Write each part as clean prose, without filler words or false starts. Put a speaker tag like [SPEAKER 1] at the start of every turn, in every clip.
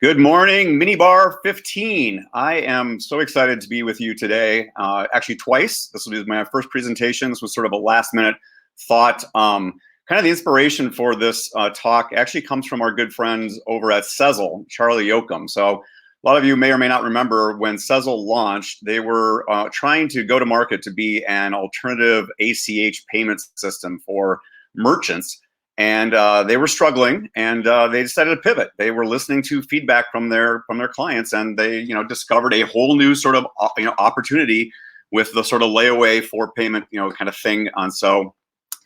[SPEAKER 1] Good morning, MinneBar15. I am so excited to be with you today, actually twice. This will be my first presentation. This was sort of a last minute thought. Kind of the inspiration for this talk actually comes from our good friends over at Sezzle, Charlie Yoakum. So a lot of you may or may not remember when Sezzle launched, they were trying to go to market to be an alternative ACH payment system for merchants. And they were struggling, and they decided to pivot. They were listening to feedback from their clients, and they discovered a whole new sort of opportunity with the sort of layaway for payment kind of thing. And so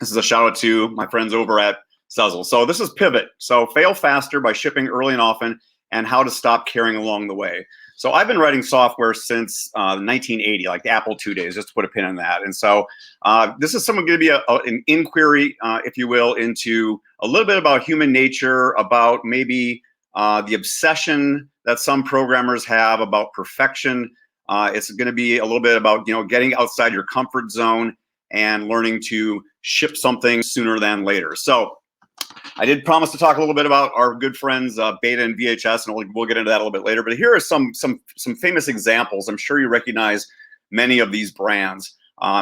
[SPEAKER 1] this is a shout out to my friends over at Sezzle. So this is Pivot. So fail faster by shipping early and often, and how to stop carrying along the way. So I've been writing software since 1980, like the Apple II days, just to put a pin in that. And so this is going to be an inquiry, if you will, into a little bit about human nature, about maybe the obsession that some programmers have about perfection. It's going to be a little bit about getting outside your comfort zone and learning to ship something sooner than later. So I did promise to talk a little bit about our good friends Beta and VHS, and we'll get into that a little bit later. But here are some famous examples. I'm sure you recognize many of these brands.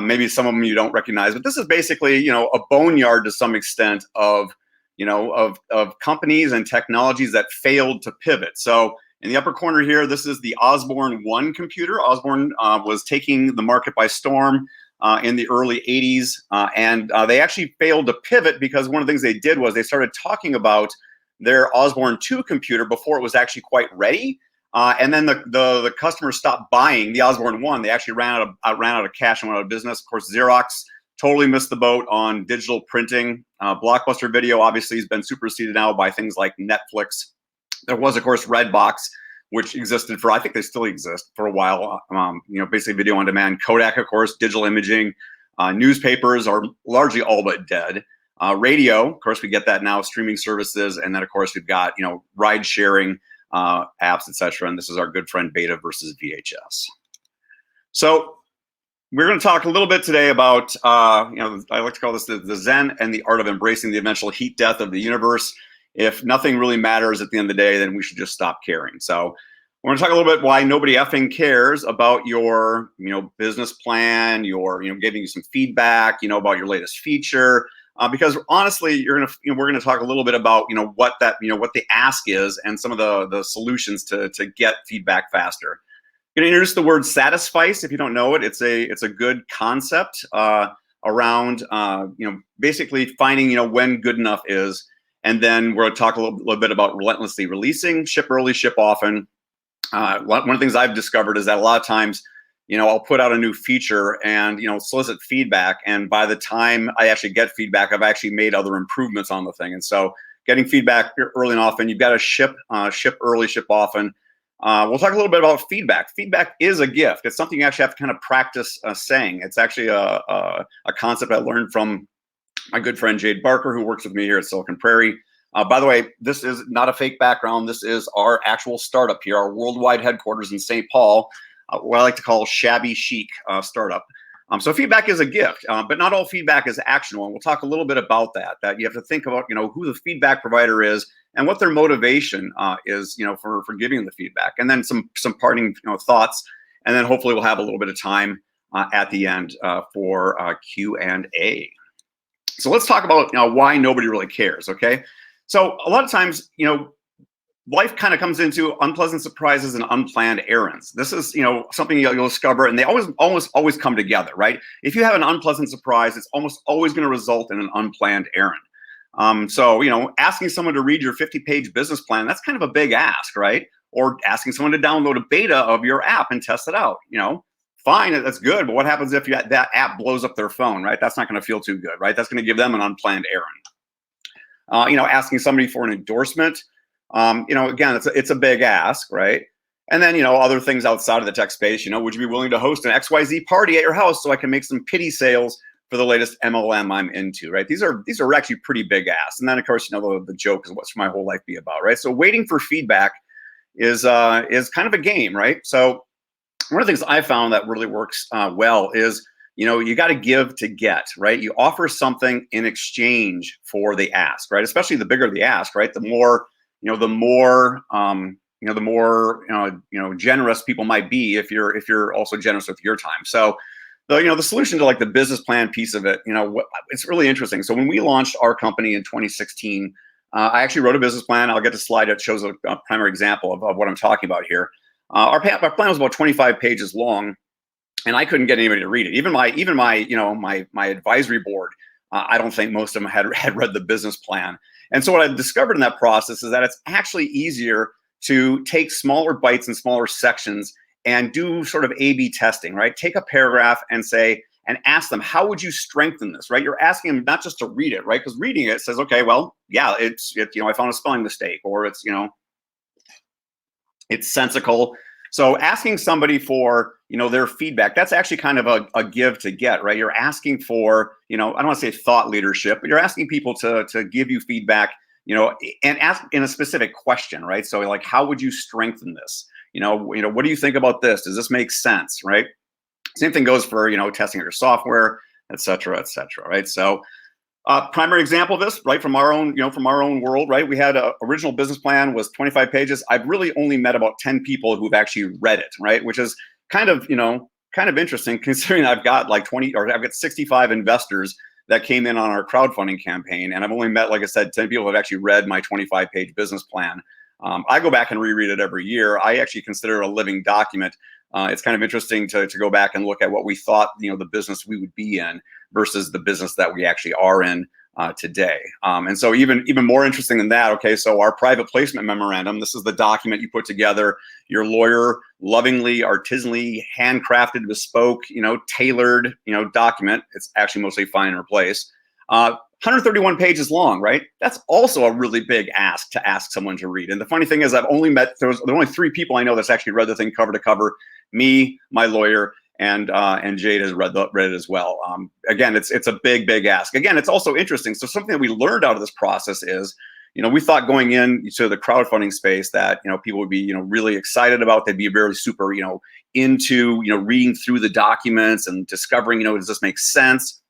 [SPEAKER 1] Maybe some of them you don't recognize, but this is basically a boneyard to some extent of companies and technologies that failed to pivot. So in the upper corner here, this is the Osborne 1 computer. Osborne was taking the market by storm in the early 80s, and they actually failed to pivot because one of the things they did was they started talking about their Osborne 2 computer before it was actually quite ready, and then the customers stopped buying the Osborne 1. They actually ran out of cash and went out of business. Of course, Xerox totally missed the boat on digital printing. Blockbuster video obviously has been superseded now by things like Netflix. There was, of course, Redbox, which existed for, I think they still exist for a while, basically video on demand. Kodak, of course, digital imaging. Newspapers are largely all but dead. Radio, of course, we get that now, streaming services. And then, of course, we've got, ride sharing apps, etc. And this is our good friend Beta versus VHS. So we're going to talk a little bit today about, I like to call this the Zen and the art of embracing the eventual heat death of the universe. If nothing really matters at the end of the day, then we should just stop caring. So we're going to talk a little bit why nobody effing cares about your, business plan, giving you some feedback, about your latest feature, because honestly, we're going to talk a little bit about, what the ask is and some of the solutions to get feedback faster. I'm going to introduce the word satisfice. If you don't know it, it's a good concept around, basically finding, when good enough is. And then we're going to talk a little bit about relentlessly releasing, ship early, ship often. One of the things I've discovered is that a lot of times, I'll put out a new feature and, solicit feedback. And by the time I actually get feedback, I've actually made other improvements on the thing. And so getting feedback early and often, you've got to ship early, ship often. We'll talk a little bit about feedback. Feedback is a gift. It's something you actually have to kind of practice saying. It's actually a concept I learned from my good friend Jade Barker, who works with me here at Silicon Prairie. By the way, this is not a fake background. This is our actual startup here, our worldwide headquarters in St. Paul, what I like to call shabby chic startup. So feedback is a gift, but not all feedback is actionable. And we'll talk a little bit about that you have to think about, who the feedback provider is and what their motivation is, for giving the feedback. And then some parting thoughts. And then hopefully we'll have a little bit of time at the end for Q&A. So let's talk about why nobody really cares, okay? So a lot of times, life kind of comes into unpleasant surprises and unplanned errands. This is, something you'll discover, and they always come together, right? If you have an unpleasant surprise, it's almost always going to result in an unplanned errand. So, asking someone to read your 50-page business plan, that's kind of a big ask, right? Or asking someone to download a beta of your app and test it out, fine, that's good, but what happens if that app blows up their phone, right? That's not going to feel too good, right? That's going to give them an unplanned errand. Asking somebody for an endorsement, again, it's a big ask, right? And then, other things outside of the tech space, would you be willing to host an XYZ party at your house so I can make some pity sales for the latest MLM I'm into, right? These are actually pretty big asks. And then, of course, the joke is what's my whole life be about, right? So waiting for feedback is kind of a game, right? So one of the things I found that really works well is, you got to give to get, right? You offer something in exchange for the ask, right? Especially the bigger the ask, right? The more the more generous people might be if you're also generous with your time. So the solution to like the business plan piece of it, it's really interesting. So when we launched our company in 2016, I actually wrote a business plan. I'll get to slide it. Shows a primary example of what I'm talking about here. Our plan was about 25 pages long, and I couldn't get anybody to read it. Even my advisory board, I don't think most of them had read the business plan. And so what I discovered in that process is that it's actually easier to take smaller bites and smaller sections and do sort of A/B testing, right? Take a paragraph and ask them, how would you strengthen this, right? You're asking them not just to read it, right? Because reading it says, okay, well, yeah, it's I found a spelling mistake, or it's sensical. So asking somebody for, their feedback, that's actually kind of a give to get, right? You're asking for, I don't want to say thought leadership, but you're asking people to give you feedback, and ask in a specific question, right? So like, how would you strengthen this? What do you think about this? Does this make sense, right? Same thing goes for, testing your software, et cetera, right? So primary example of this, right, from our own world, right? We had a original business plan was 25 pages. I've really only met about 10 people who've actually read it, right? Which is kind of interesting considering I've got 65 investors that came in on our crowdfunding campaign. And I've only met, like I said, 10 people who have actually read my 25-page business plan. I go back and reread it every year. I actually consider it a living document. It's kind of interesting to go back and look at what we thought, the business we would be in versus the business that we actually are in today. And so even more interesting than that, okay, so our private placement memorandum, this is the document you put together, your lawyer lovingly, artisanally, handcrafted, bespoke, tailored, document. It's actually mostly find and replace. 131 pages long, right? That's also a really big ask to ask someone to read. And the funny thing is, there are only 3 people I know that's actually read the thing cover to cover: me, my lawyer, and Jade has read it as well. Again, it's a big ask. Again, it's also interesting. So something that we learned out of this process is, we thought going into the crowdfunding space that people would be really excited about. They'd be very super into reading through the documents and discovering does this make sense.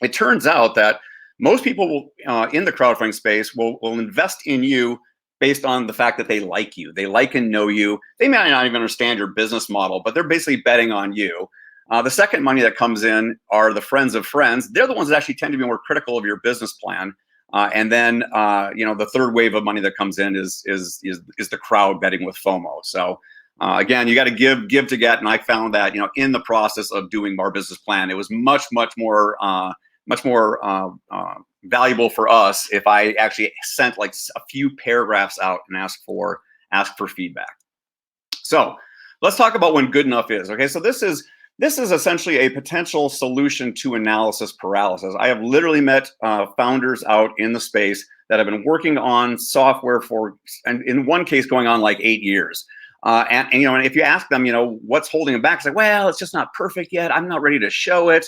[SPEAKER 1] It turns out that most people will, in the crowdfunding space will invest in you based on the fact that they like you. They like and know you. They may not even understand your business model, but they're basically betting on you. The second money that comes in are the friends of friends. They're the ones that actually tend to be more critical of your business plan. And then the third wave of money that comes in is the crowd betting with FOMO. So again, you got to give to get. And I found that in the process of doing our business plan, it was much more valuable for us if I actually sent like a few paragraphs out and asked for feedback. So let's talk about when good enough is. Okay, so this is essentially a potential solution to analysis paralysis. I have literally met founders out in the space that have been working on software and in one case going on like 8 years. And if you ask them, what's holding them back, it's like, well, it's just not perfect yet. I'm not ready to show it.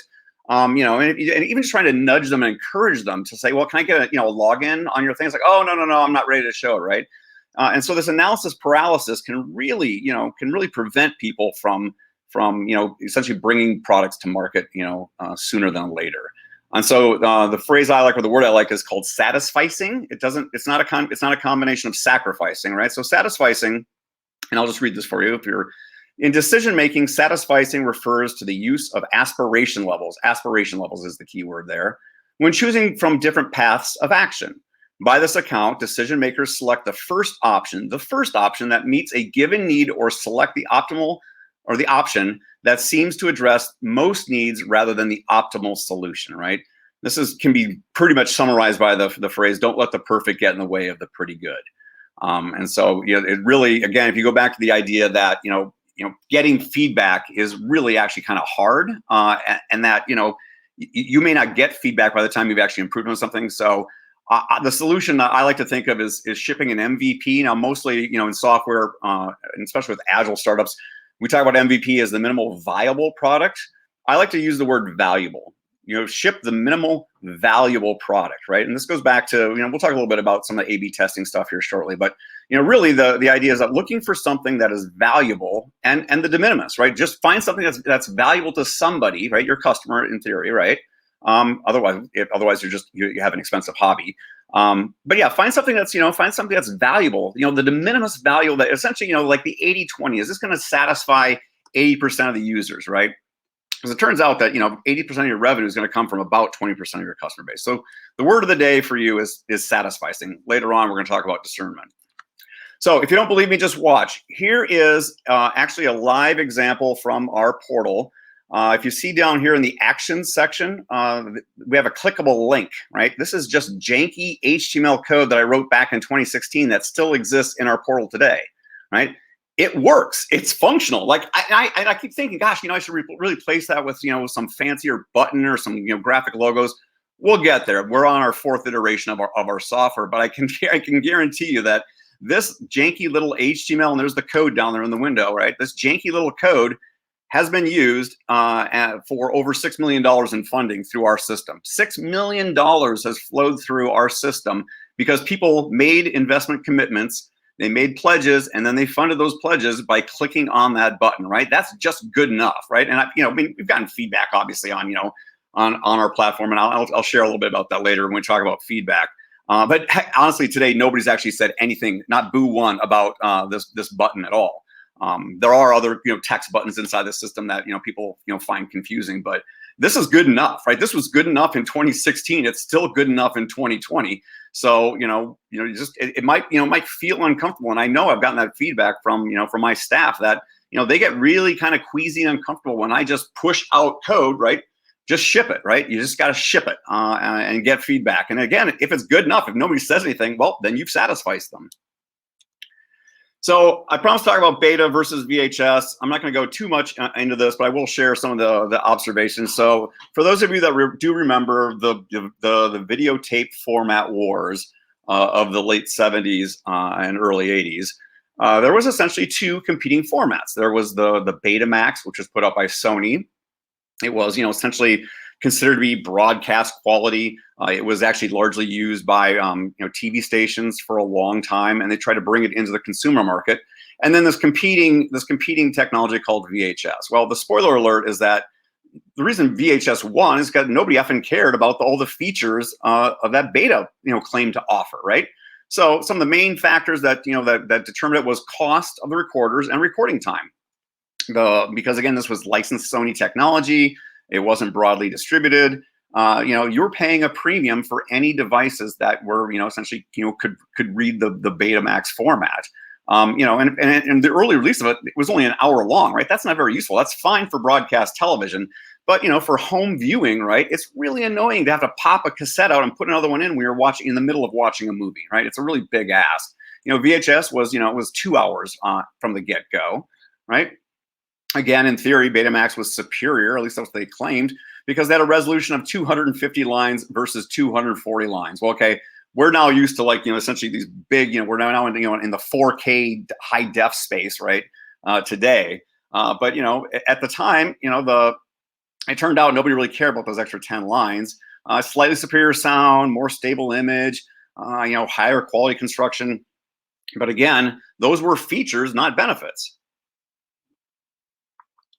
[SPEAKER 1] And even just trying to nudge them and encourage them to say, well, can I get a login on your thing? It's like, oh, no, I'm not ready to show it, right? And so this analysis paralysis can really prevent people from essentially bringing products to market, sooner than later. And so the phrase I like, or the word I like, is called satisficing. It's not a combination of sacrificing, right? So satisficing, and I'll just read this for you. In decision making, satisficing refers to the use of aspiration levels. Aspiration levels is the key word there. When choosing from different paths of action. By this account, decision makers select the first option that meets a given need, or select the optimal or the option that seems to address most needs rather than the optimal solution, right? This can be pretty much summarized by the phrase, don't let the perfect get in the way of the pretty good. And so, it really, again, if you go back to the idea that, getting feedback is really actually kind of hard, and that, you may not get feedback by the time you've actually improved on something. So the solution that I like to think of is shipping an MVP. Now, mostly, in software, and especially with agile startups, we talk about MVP as the minimal viable product. I like to use the word valuable. Ship the minimal valuable product, right? And this goes back to, we'll talk a little bit about some of the A/B testing stuff here shortly, but really the idea is that looking for something that is valuable and the de minimis, right? Just find something that's valuable to somebody, right? Your customer, in theory, right? Otherwise you have an expensive hobby. But yeah, find something that's, find something that's valuable. The de minimis value that essentially, like the 80-20, is this going to satisfy 80% of the users, right? Because it turns out that 80% of your revenue is going to come from about 20% of your customer base. So the word of the day for you is satisficing. Later on, we're going to talk about discernment. So if you don't believe me, just watch. Here is actually a live example from our portal. If you see down here in the actions section, we have a clickable link, right? This is just janky HTML code that I wrote back in 2016 that still exists in our portal today, right? It works. It's functional. Like I keep thinking, gosh, I should really replace that with some fancier button or some graphic logos. We'll get there. We're on our 4th iteration of our software, but I can guarantee you that this janky little HTML, and there's the code down there in the window, right? This janky little code has been used for over $6 million in funding through our system. $6 million has flowed through our system because people made investment commitments, they made pledges, and then they funded those pledges by clicking on that button, right? That's just good enough, right? And we've gotten feedback, obviously, on our platform, and I'll share a little bit about that later when we talk about feedback. But honestly, today, nobody's actually said anything, not boo one, about this button at all. There are other text buttons inside the system that people find confusing, but this is good enough, right? This was good enough in 2016. It's still good enough in 2020. So it might feel uncomfortable, and I know I've gotten that feedback from from my staff that they get really kind of queasy and uncomfortable when I just push out code, right? Just ship it, right? You just got to ship it and get feedback. And again, if it's good enough, if nobody says anything, well, then you've satisfied them. So I promised to talk about beta versus VHS. I'm not going to go too much into this, but I will share some of the observations. So for those of you that do remember the videotape format wars of the late 70s and early 80s, there was essentially 2 competing formats. There was the BetaMax, which was put out by Sony. It was, essentially considered to be broadcast quality. It was actually largely used by, TV stations for a long time, and they tried to bring it into the consumer market. And then this competing technology called VHS. Well, the spoiler alert is that the reason VHS won is because nobody effing cared about all the features of that beta, claimed to offer, right? So some of the main factors that that determined it was cost of the recorders and recording time. Because again, this was licensed Sony technology, it wasn't broadly distributed. You were paying a premium for any devices that were, essentially, could read the BetaMax format. And the early release of it was only an hour long, right? That's not very useful. That's fine for broadcast television, but for home viewing, right? It's really annoying to have to pop a cassette out and put another one in when you're in the middle of watching a movie, right? It's a really big ask. VHS was, it was 2 hours from the get-go, right? Again, in theory, BetaMax was superior, at least that's what they claimed, because they had a resolution of 250 lines versus 240 lines. Well, okay, we're now used to essentially these big, we're now in in the 4K high def space, right? Today, but at the time, it turned out nobody really cared about those extra 10 lines. Slightly superior sound, more stable image, higher quality construction. But again, those were features, not benefits.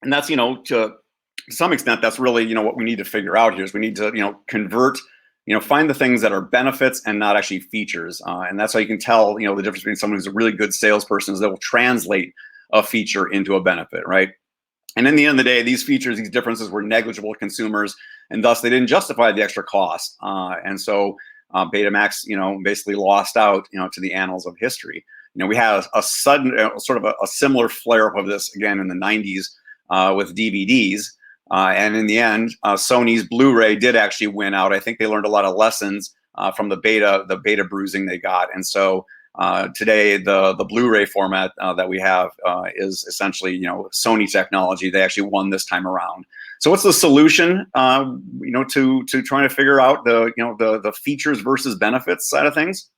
[SPEAKER 1] And that's, to some extent, that's really, what we need to figure out here is we need to, convert, find the things that are benefits and not actually features. And that's how you can tell, the difference between someone who's a really good salesperson is that will translate a feature into a benefit, right? And in the end of the day, these features, these differences were negligible to consumers, and thus they didn't justify the extra cost. And so BetaMax, basically lost out, to the annals of history. We had a sudden, sort of a similar flare-up of this again in the 90s. With DVDs, and in the end, Sony's Blu-ray did actually win out. I think they learned a lot of lessons from the beta bruising they got, and so today the Blu-ray format that we have is essentially Sony technology. They actually won this time around. So what's the solution? To trying to figure out the features versus benefits side of things?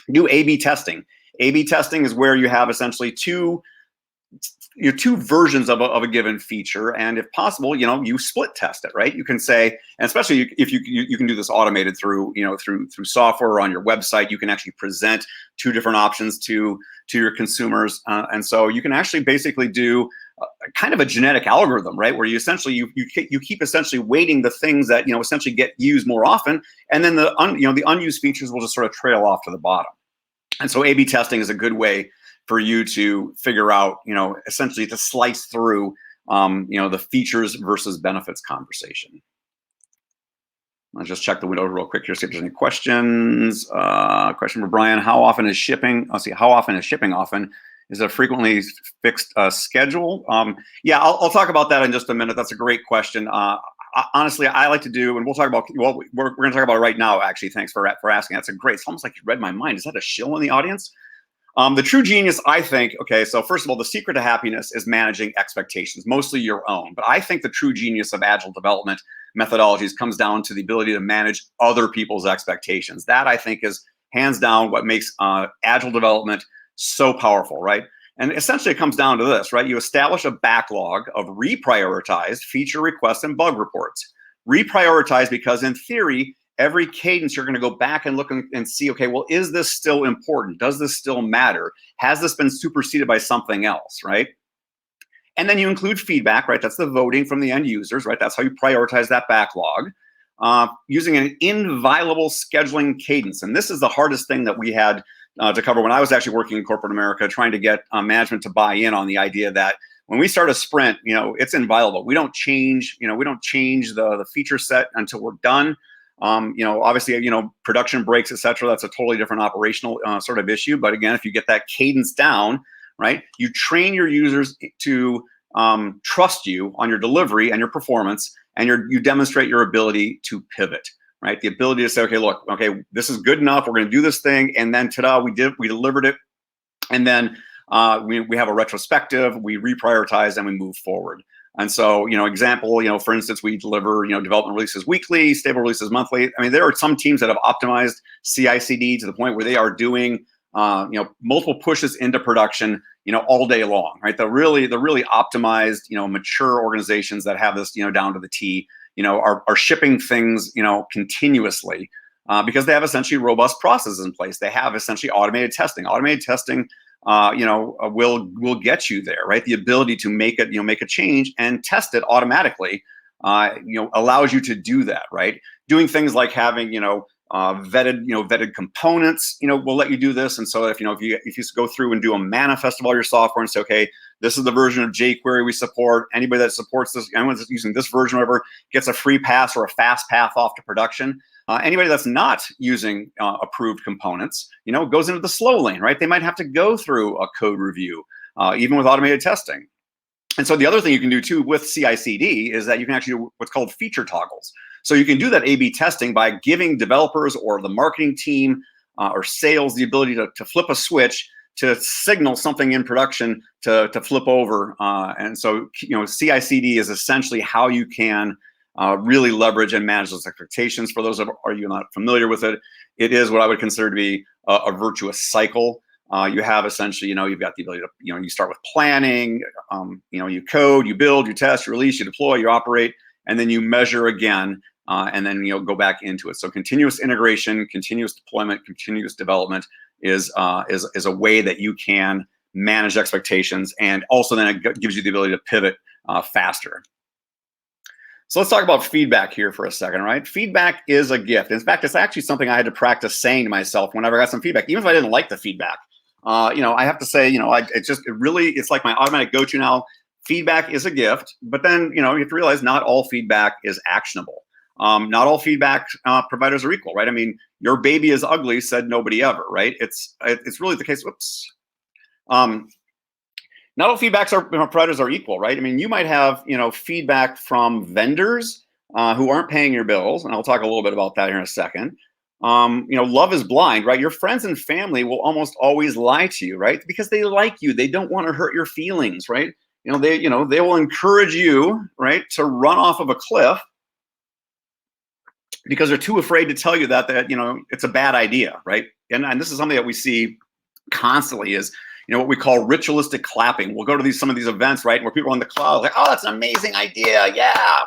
[SPEAKER 1] Do A/B testing. A/B testing is where you have essentially two versions of a given feature, and if possible, you split test it, right? You can say, and especially if you can do this automated through through software or on your website, you can actually present 2 different options to your consumers, and so you can actually basically do kind of a genetic algorithm, right? Where you essentially you keep essentially weighting the things that essentially get used more often, and then the unused features will just sort of trail off to the bottom. And so A/B testing is a good way for you to figure out, essentially to slice through, the features versus benefits conversation. Let's just check the window real quick here, see if there's any questions. Question for Brian: How often is shipping? Let's see. How often is shipping often? Is it a frequently fixed schedule? Yeah, I'll talk about that in just a minute. That's a great question. Honestly, I like to do, and we'll talk about. Well, we're going to talk about it right now. Actually, thanks for asking. That's a great. It's almost like you read my mind. Is that a shill in the audience? The true genius, I think. Okay, so first of all, the secret to happiness is managing expectations, mostly your own. But I think the true genius of agile development methodologies comes down to the ability to manage other people's expectations. That, I think, is hands down what makes agile development so powerful, right? And essentially it comes down to this, right? You establish a backlog of reprioritized feature requests and bug reports. Reprioritize because in theory, every cadence you're going to go back and look and see, okay, well, is this still important? Does this still matter? Has this been superseded by something else, right? And then you include feedback, right? That's the voting from the end users, right? That's how you prioritize that backlog. Using an inviolable scheduling cadence. And this is the hardest thing that we had to cover when I was actually working in corporate America, trying to get management to buy in on the idea that when we start a sprint, it's inviolable. We don't change, the feature set until we're done. Obviously, production breaks, et cetera. That's a totally different operational sort of issue. But again, if you get that cadence down, right, you train your users to trust you on your delivery and your performance, and you demonstrate your ability to pivot, right? The ability to say, okay, look, okay, this is good enough. We're going to do this thing, and then ta-da, we delivered it, and then we have a retrospective, we reprioritize, and we move forward. And so, example, for instance, we deliver, development releases weekly, stable releases monthly. I mean, there are some teams that have optimized CI/CD to the point where they are doing, multiple pushes into production, all day long, right? The really optimized, mature organizations that have this, down to the T, are shipping things, continuously because they have essentially robust processes in place. They have essentially automated testing. Automated testing will get you there, right? The ability to make a change and test it automatically, allows you to do that, right? Doing things like having, vetted components, will let you do this. And so if you go through and do a manifest of all your software and say, okay, this is the version of jQuery we support. Anybody that supports this, anyone that's using this version, whatever, gets a free pass or a fast path off to production. Anybody that's not using approved components, goes into the slow lane, right? They might have to go through a code review, even with automated testing. And so the other thing you can do too with CI/CD is that you can actually do what's called feature toggles. So you can do that A/B testing by giving developers or the marketing team or sales the ability to flip a switch to signal something in production to flip over. And so, CI/CD is essentially how you can really leverage and manage those expectations. For those of you not familiar with it, it is what I would consider to be a virtuous cycle. You have essentially, you've got the ability to, you start with planning, you code, you build, you test, you release, you deploy, you operate, and then you measure again, and then go back into it. So continuous integration, continuous deployment, continuous development is a way that you can manage expectations, and also then it gives you the ability to pivot faster. So let's talk about feedback here for a second, right? Feedback is a gift. In fact, it's actually something I had to practice saying to myself whenever I got some feedback, even if I didn't like the feedback. I have to say, it's like my automatic go-to now. Feedback is a gift, but then, you have to realize not all feedback is actionable. Not all feedback providers are equal, right? I mean, your baby is ugly, said nobody ever, right? It's really the case. Whoops. Not all feedback providers are equal, right? I mean, you might have, feedback from vendors who aren't paying your bills, and I'll talk a little bit about that here in a second. Love is blind, right? Your friends and family will almost always lie to you, right? Because they like you. They don't want to hurt your feelings, right? They will encourage you, right, to run off of a cliff because they're too afraid to tell you that it's a bad idea, right? And this is something that we see constantly is, what we call ritualistic clapping. We'll go to some of these events, right, where people are on the cloud, like, oh, that's an amazing idea. Yeah,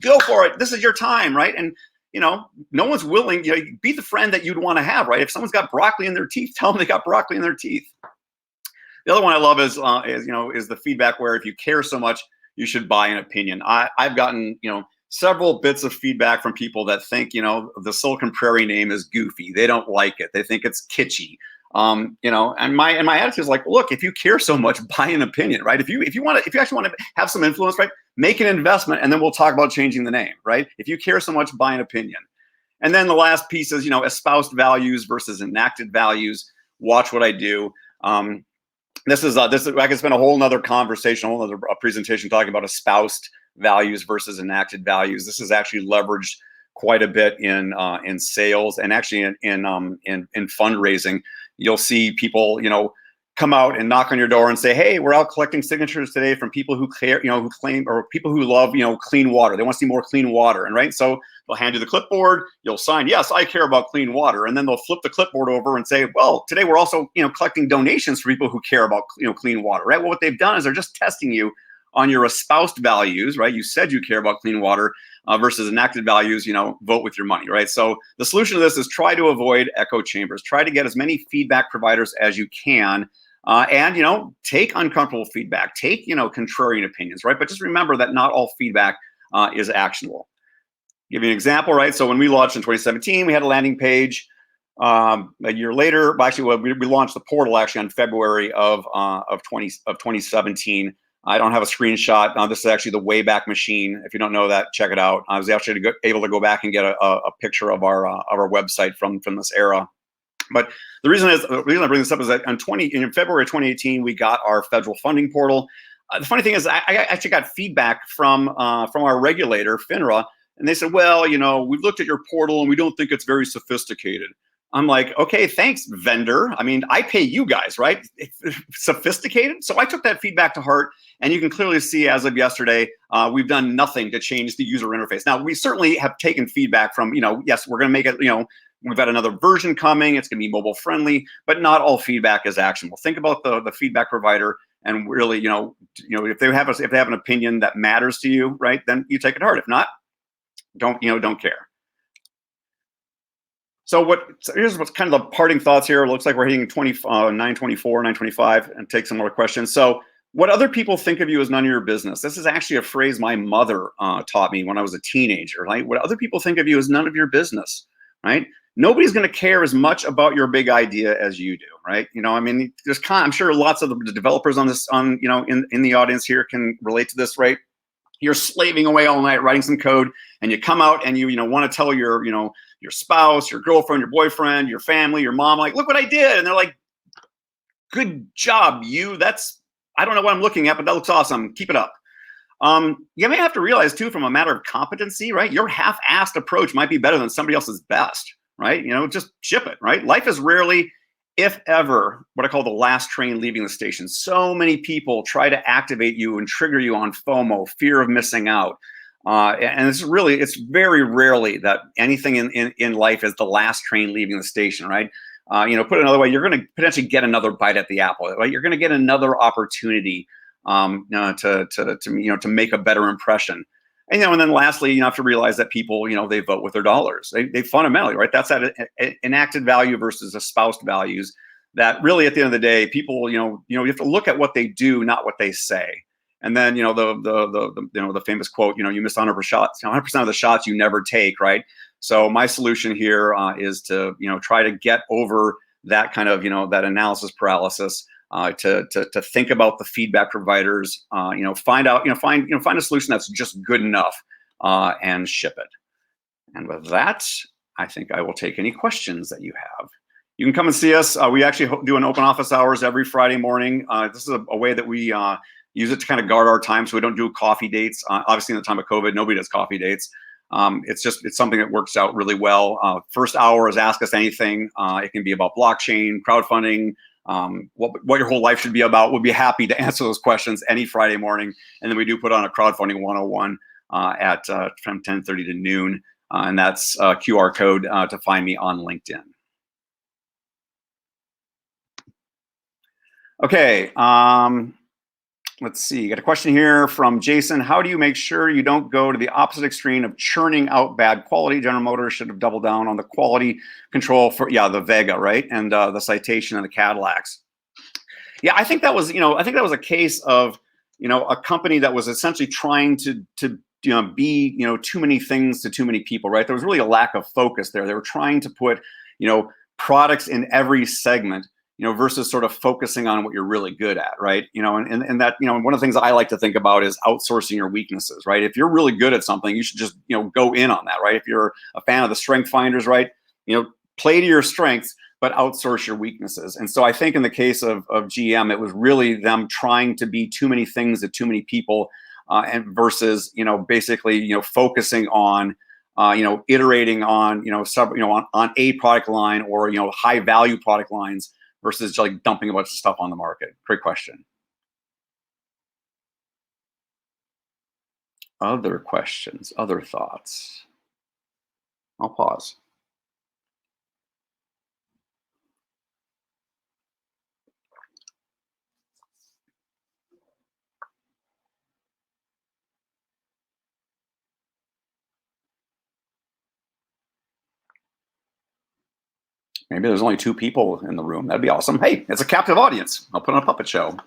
[SPEAKER 1] go for it. This is your time, right? And no one's willing, be the friend that you'd want to have, right? If someone's got broccoli in their teeth, tell them they got broccoli in their teeth. The other one I love is the feedback where if you care so much, you should buy an opinion. I've gotten several bits of feedback from people that think the Silicon Prairie name is goofy. They don't like it. They think it's kitschy. And my attitude is like, look, if you care so much, buy an opinion, right? If you actually want to have some influence, right, make an investment, and then we'll talk about changing the name, right? If you care so much, buy an opinion. And then the last piece is espoused values versus enacted values. Watch what I do. This is I could spend a whole nother conversation, a whole other presentation talking about espoused values versus enacted values. This is actually leveraged quite a bit in sales and actually in fundraising. You'll see people come out and knock on your door and say, hey, we're out collecting signatures today from people who care, who claim, or people who love clean water. They want to see more clean water, and right, so they'll hand you the clipboard, you'll sign, yes, I care about clean water, and then they'll flip the clipboard over and say, well, today we're also collecting donations for people who care about clean water, right? Well, what they've done is they're just testing you on your espoused values, right? You said you care about clean water versus enacted values, vote with your money, right? So the solution to this is try to avoid echo chambers. Try to get as many feedback providers as you can. And take uncomfortable feedback, take contrarian opinions, right? But just remember that not all feedback is actionable. Give you an example, right? So when we launched in 2017, we had a landing page. A year later, actually, we launched the portal actually on February of 2017. I don't have a screenshot. This is actually the Wayback Machine. If you don't know that, check it out. I was actually able to go back and get a picture of our website from this era. But the reason I bring this up is that in February 2018, we got our federal funding portal. The funny thing is, I actually got feedback from our regulator, FINRA, and they said, well, we've looked at your portal and we don't think it's very sophisticated. I'm like, okay, thanks, vendor. I mean, I pay you guys, right? Sophisticated? So I took that feedback to heart, and you can clearly see as of yesterday, we've done nothing to change the user interface. Now, we certainly have taken feedback from, yes, we're going to make it, we've got another version coming. It's going to be mobile friendly, but not all feedback is actionable. Think about the feedback provider, and really, if they have an opinion that matters to you, right, then you take it to heart. If not, don't care. So here's what's kind of the parting thoughts here. It looks like we're hitting 924, 925, and take some more questions. So what other people think of you is none of your business. This is actually a phrase my mother taught me when I was a teenager, right? What other people think of you is none of your business, right? Nobody's going to care as much about your big idea as you do, right? I mean, I'm sure lots of the developers in the audience here can relate to this, right? You're slaving away all night writing some code, and you come out and you want to tell your spouse, your girlfriend, your boyfriend, your family, your mom, like, look what I did. And they're like, good job, I don't know what I'm looking at, but that looks awesome. Keep it up. You may have to realize too, from a matter of competency, right? Your half-assed approach might be better than somebody else's best, right? Just ship it, right? Life is rarely, if ever, what I call the last train leaving the station. So many people try to activate you and trigger you on FOMO, fear of missing out. And it's very rarely that anything in life is the last train leaving the station, right? Put it another way, you're going to potentially get another bite at the apple, right? You're going to get another opportunity to make a better impression. And then lastly, you have to realize that people, they vote with their dollars. They fundamentally, right? That's that enacted value versus espoused values. That really, at the end of the day, people, you have to look at what they do, not what they say. And then, the famous quote, you miss 100% of the shots you never take, right? So my solution here is to, try to get over that kind of, that analysis paralysis. To think about the feedback providers, find a solution that's just good enough, and ship it. And with that, I think I will take any questions that you have. You can come and see us. We actually do an open office hours every Friday morning. This is a way that we use it to kind of guard our time, so we don't do coffee dates. Obviously, in the time of COVID, nobody does coffee dates. It's something that works out really well. First hour is ask us anything. It can be about blockchain, crowdfunding, what your whole life should be about. We'll be happy to answer those questions any Friday morning. And then we do put on a crowdfunding 101 from 10:30 to noon. And that's a QR code to find me on LinkedIn. Okay. Let's see. Got a question here from Jason. How do you make sure you don't go to the opposite extreme of churning out bad quality? General Motors should have doubled down on the quality control for the Vega, right? And the Citation and the Cadillacs. Yeah, I think that was, I think that was a case of, a company that was essentially trying to be, too many things to too many people, right? There was really a lack of focus there. They were trying to put, products in every segment, versus sort of focusing on what you're really good at, right? And that, one of the things I like to think about is outsourcing your weaknesses, right? If you're really good at something, you should just, go in on that, right? If you're a fan of the strength finders, right? Play to your strengths, but outsource your weaknesses. And so I think in the case of GM, it was really them trying to be too many things to too many people, and versus, basically, focusing on, iterating on, on a product line or, high value product lines versus like dumping a bunch of stuff on the market. Great question. Other questions, other thoughts? I'll pause. Maybe there's only 2 people in the room. That'd be awesome. Hey, it's a captive audience. I'll put on a puppet show.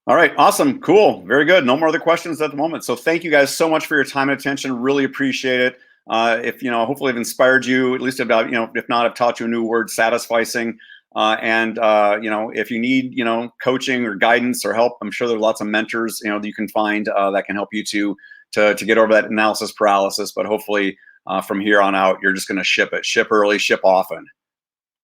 [SPEAKER 1] All right, awesome, cool, very good. No more other questions at the moment. So thank you guys so much for your time and attention. Really appreciate it. If hopefully I've inspired you, at least about, if not, I've taught you a new word, satisficing. And if you need, coaching or guidance or help, I'm sure there's lots of mentors, that you can find that can help you to get over that analysis paralysis. But hopefully from here on out, you're just going to ship early, ship often.